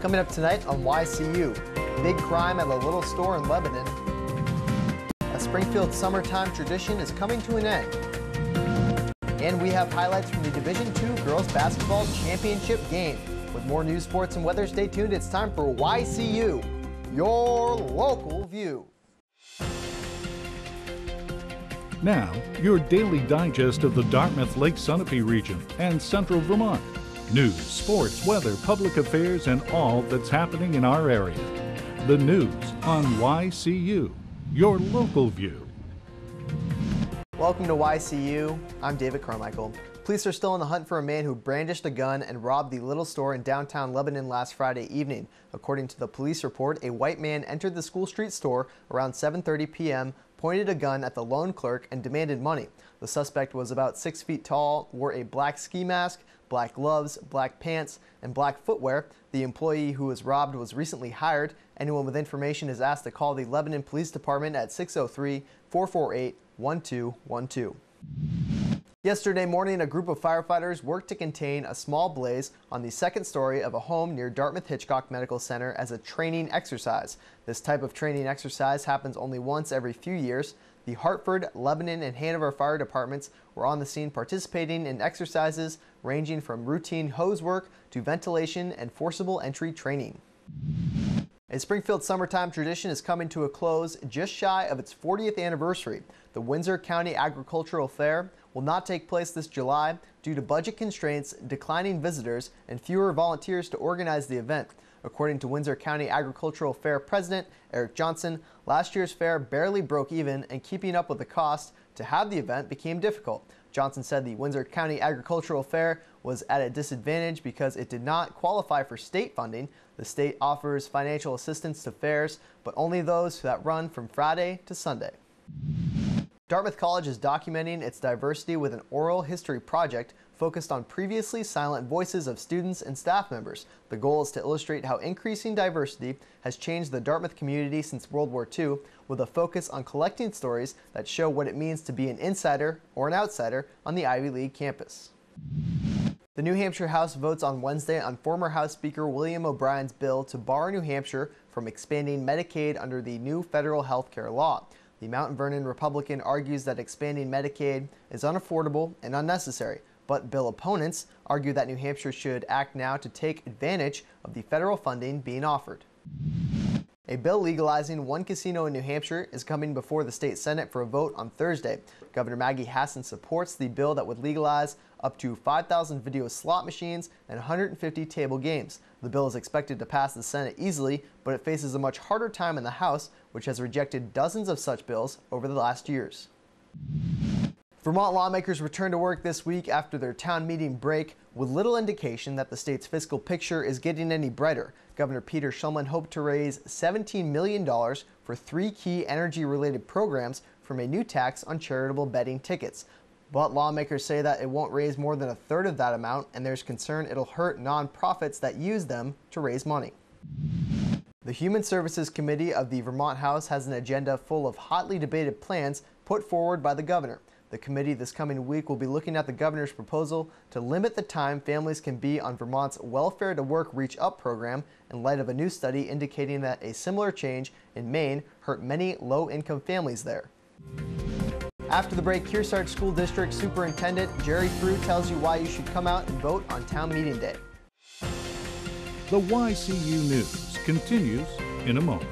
Coming up tonight on YCU, big crime at a little store in Lebanon. A Springfield summertime tradition is coming to an end. And we have highlights from the Division II Girls Basketball Championship game. With more news, sports, and weather, stay tuned. It's time for YCU, your local view. Now, your daily digest of the Dartmouth Lake Sunapee region and central Vermont. News, sports, weather, public affairs, and all that's happening in our area. The news on YCU, your local view. Welcome to YCU. I'm David Carmichael. Police are still on the hunt for a man who brandished a gun and robbed the little store in downtown Lebanon last Friday evening. According to the police report, a white man entered the School Street store around 7:30 p.m., pointed a gun at the loan clerk, and demanded money. The suspect was about 6 feet tall, wore a black ski mask, black gloves, black pants, and black footwear. The employee who was robbed was recently hired. Anyone with information is asked to call the Lebanon Police Department at 603-448-1212. Yesterday morning, a group of firefighters worked to contain a small blaze on the second story of a home near Dartmouth-Hitchcock Medical Center as a training exercise. This type of training exercise happens only once every few years. The Hartford, Lebanon, and Hanover fire departments were on the scene participating in exercises ranging from routine hose work to ventilation and forcible entry training. A Springfield summertime tradition is coming to a close just shy of its 40th anniversary. The Windsor County Agricultural Fair will not take place this July due to budget constraints, declining visitors, and fewer volunteers to organize the event. According to Windsor County Agricultural Fair President Eric Johnson, last year's fair barely broke even, and keeping up with the cost to have the event became difficult. Johnson said the Windsor County Agricultural Fair was at a disadvantage because it did not qualify for state funding. The state offers financial assistance to fairs, but only those that run from Friday to Sunday. Dartmouth College is documenting its diversity with an oral history project focused on previously silent voices of students and staff members. The goal is to illustrate how increasing diversity has changed the Dartmouth community since World War II, with a focus on collecting stories that show what it means to be an insider or an outsider on the Ivy League campus. The New Hampshire House votes on Wednesday on former House Speaker William O'Brien's bill to bar New Hampshire from expanding Medicaid under the new federal health care law. The Mount Vernon Republican argues that expanding Medicaid is unaffordable and unnecessary, but bill opponents argue that New Hampshire should act now to take advantage of the federal funding being offered. A bill legalizing one casino in New Hampshire is coming before the state Senate for a vote on Thursday. Governor Maggie Hassan supports the bill that would legalize up to 5,000 video slot machines and 150 table games. The bill is expected to pass the Senate easily, but it faces a much harder time in the House, which has rejected dozens of such bills over the last years. Vermont lawmakers returned to work this week after their town meeting break, with little indication that the state's fiscal picture is getting any brighter. Governor Peter Shulman hoped to raise $17 million for 3 key energy-related programs from a new tax on charitable betting tickets. But lawmakers say that it won't raise more than a third of that amount, and there's concern it'll hurt nonprofits that use them to raise money. The Human Services Committee of the Vermont House has an agenda full of hotly debated plans put forward by the governor. The committee this coming week will be looking at the governor's proposal to limit the time families can be on Vermont's Welfare to Work Reach Up program in light of a new study indicating that a similar change in Maine hurt many low-income families there. After the break, Kearsarge School District Superintendent Jerry Frew tells you why you should come out and vote on town meeting day. The YCU News continues in a moment.